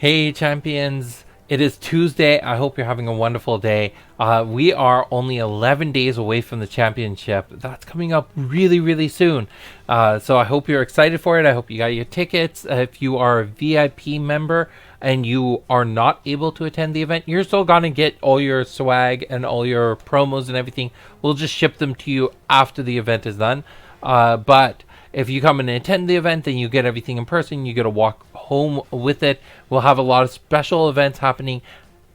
Hey champions, it is Tuesday. I hope you're having a wonderful day. We are only 11 days away from the championship. That's coming up really, really soon. So I hope you're excited for it. I hope you got your tickets. If you are a VIP member and you are not able to attend the event, you're still going to get all your swag and all your promos and everything. We'll just ship them to you after the event is done. But if you come and attend the event, then you get everything in person. You get to walk home with it. We'll have a lot of special events happening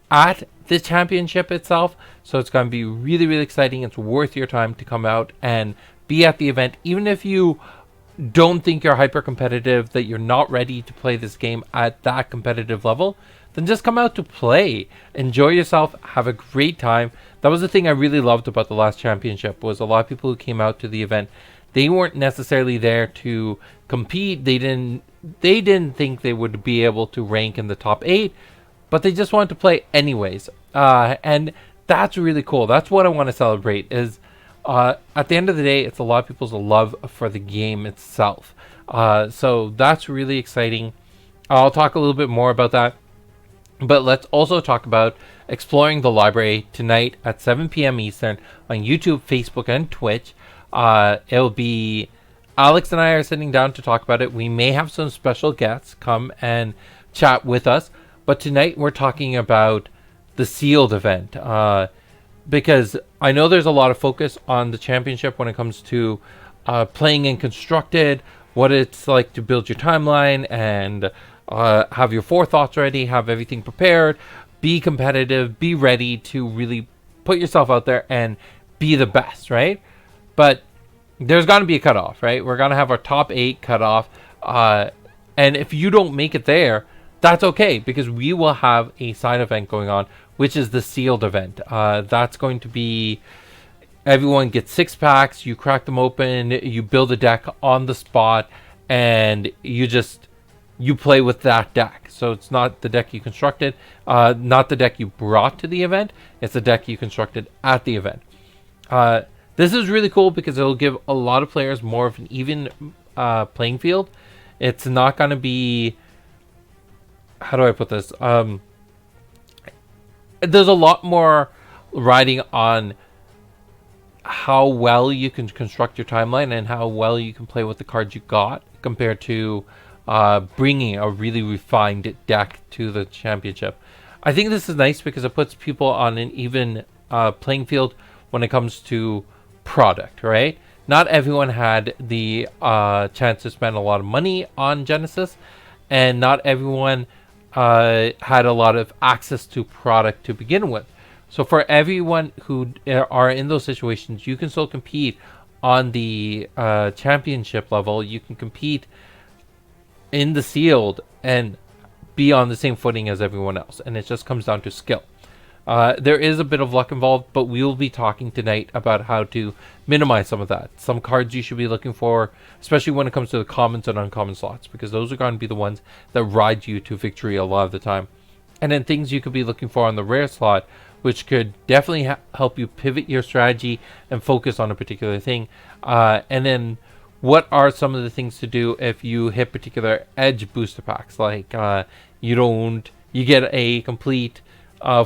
at the championship itself. So it's going to be really, really exciting. It's worth your time to come out and be at the event. Even if you don't think you're hyper competitive, that you're not ready to play this game at that competitive level, then just come out to play. Enjoy yourself. Have a great time. That was the thing I really loved about the last championship, was a lot of people who came out to the event, they weren't necessarily there to compete. They didn't think they would be able to rank in the top 8, but they just wanted to play anyways. And that's really cool. That's what I want to celebrate. Is at the end of the day, it's a lot of people's love for the game itself. So that's really exciting. I'll talk a little bit more about that. But let's also talk about exploring the library tonight at 7 p.m. Eastern on YouTube, Facebook, and Twitch. It'll be Alex and I are sitting down to talk about it. We may have some special guests come and chat with us, but tonight we're talking about the sealed event, because I know there's a lot of focus on the championship when it comes to playing in constructed, what it's like to build your timeline and have your forethoughts ready, have everything prepared, be competitive, be ready to really put yourself out there and be the best, right? But there's going to be a cutoff, right? We're going to have our top 8 cutoff. And if you don't make it there, that's okay, because we will have a side event going on, which is the sealed event. That's going to be, everyone gets 6 packs, you crack them open, you build a deck on the spot, and you play with that deck. So it's not the deck you constructed, not the deck you brought to the event, it's the deck you constructed at the event. This is really cool because it'll give a lot of players more of an even playing field. It's not going to be... How do I put this? There's a lot more riding on how well you can construct your timeline and how well you can play with the cards you got compared to bringing a really refined deck to the championship. I think this is nice because it puts people on an even playing field when it comes to product, right? Not everyone had the chance to spend a lot of money on Genesis, and not everyone had a lot of access to product to begin with. So for everyone who are in those situations, you can still compete on the championship level. You can compete in the sealed and be on the same footing as everyone else, and it just comes down to skill. There is a bit of luck involved, but we will be talking tonight about how to minimize some of that. Some cards you should be looking for, especially when it comes to the commons and uncommon slots, because those are going to be the ones that ride you to victory a lot of the time. And then things you could be looking for on the rare slot, which could definitely help you pivot your strategy and focus on a particular thing. And then what are some of the things to do if you hit particular edge booster packs, like you get a complete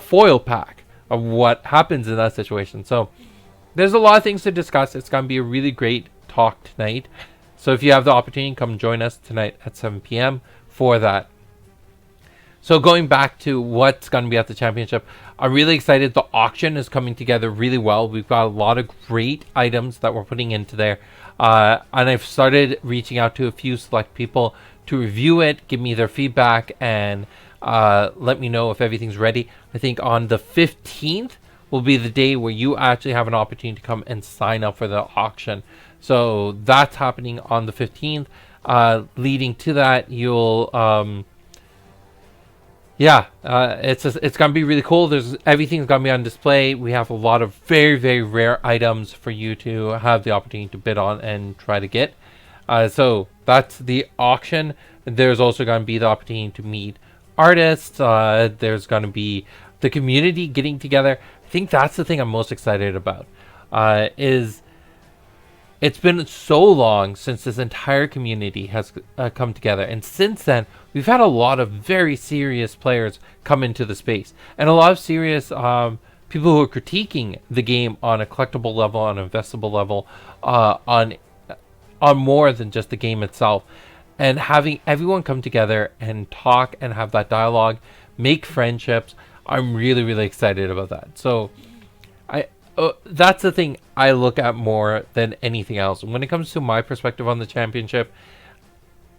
foil pack of what happens in that situation. So there's a lot of things to discuss. It's going to be a really great talk tonight. So if you have the opportunity, come join us tonight at 7 p.m. for that. So going back to what's going to be at the championship, I'm really excited. The auction is coming together really well. We've got a lot of great items that we're putting into there. And I've started reaching out to a few select people to review it, give me their feedback, and let me know if everything's ready. I think on the 15th will be the day where you actually have an opportunity to come and sign up for the auction. So that's happening on the 15th. Leading to that, you'll it's gonna be really cool. Everything's gonna be on display. We have a lot of very, very rare items for you to have the opportunity to bid on and try to get. So that's the auction. There's also gonna be the opportunity to meet artists. There's going to be the community getting together. I think that's the thing I'm most excited about, is It's been so long since this entire community has come together, and since then we've had a lot of very serious players come into the space, and a lot of serious people who are critiquing the game on a collectible level, on an investable level, on more than just the game itself. And having everyone come together and talk and have that dialogue, make friendships, I'm really, really excited about that. So that's the thing I look at more than anything else. When it comes to my perspective on the championship,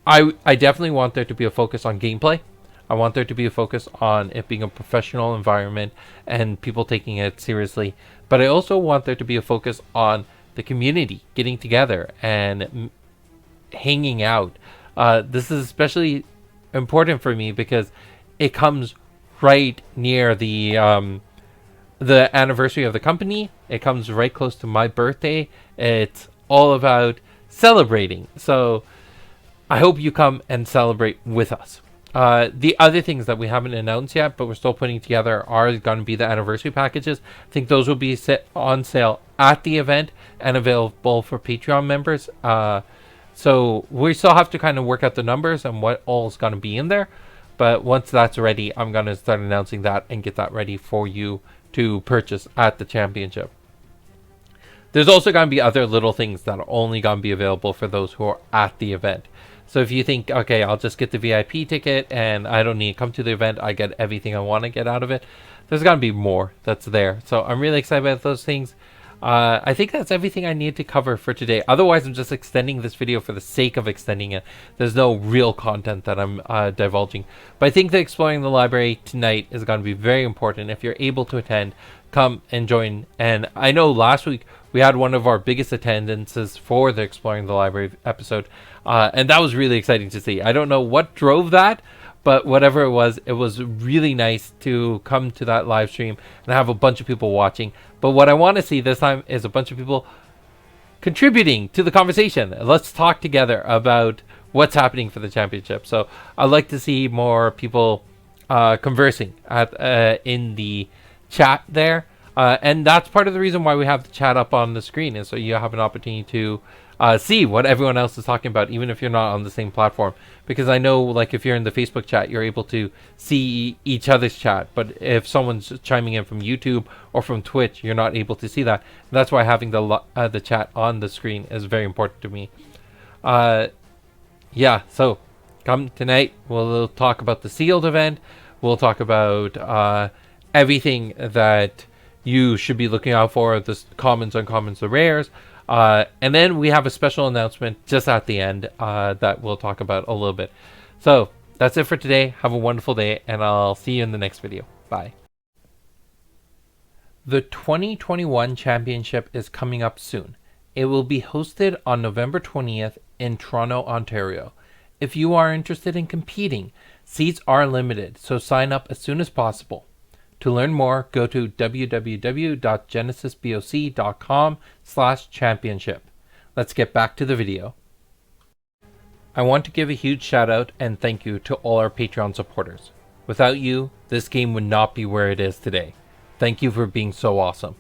I definitely want there to be a focus on gameplay. I want there to be a focus on it being a professional environment and people taking it seriously. But I also want there to be a focus on the community getting together and hanging out. This is especially important for me because it comes right near the anniversary of the company. It comes right close to my birthday. It's all about celebrating. So I hope you come and celebrate with us. The other things that we haven't announced yet, but we're still putting together, are going to be the anniversary packages. I think those will be set on sale at the event and available for Patreon members. So we still have to kind of work out the numbers and what all is going to be in there. But once that's ready, I'm going to start announcing that and get that ready for you to purchase at the championship. There's also going to be other little things that are only going to be available for those who are at the event. So if you think, okay, I'll just get the VIP ticket and I don't need to come to the event, I get everything I want to get out of it, there's going to be more that's there. So I'm really excited about those things. I think that's everything I need to cover for today. Otherwise, I'm just extending this video for the sake of extending it. There's no real content that I'm divulging. But I think that exploring the library tonight is going to be very important. If you're able to attend, come and join. And I know last week we had one of our biggest attendances for the Exploring the Library episode. And that was really exciting to see. I don't know what drove that, but whatever it was really nice to come to that live stream and have a bunch of people watching. But what I want to see this time is a bunch of people contributing to the conversation. Let's talk together about what's happening for the championship. So I'd like to see more people conversing in the chat there. And that's part of the reason why we have the chat up on the screen, is so you have an opportunity to see what everyone else is talking about, even if you're not on the same platform. Because I know, like, if you're in the Facebook chat, you're able to see each other's chat. But if someone's chiming in from YouTube or from Twitch, you're not able to see that. And that's why having the chat on the screen is very important to me. Yeah, so come tonight. We'll talk about the sealed event. We'll talk about everything that you should be looking out for, the commons, uncommons, the rares. And then we have a special announcement just at the end that we'll talk about a little bit. So that's it for today. Have a wonderful day, and I'll see you in the next video. Bye. The 2021 championship is coming up soon. It will be hosted on November 20th in Toronto, Ontario. If you are interested in competing, seats are limited, so sign up as soon as possible. To learn more, go to www.genesisboc.com/championship. Let's get back to the video. I want to give a huge shout out and thank you to all our Patreon supporters. Without you, this game would not be where it is today. Thank you for being so awesome.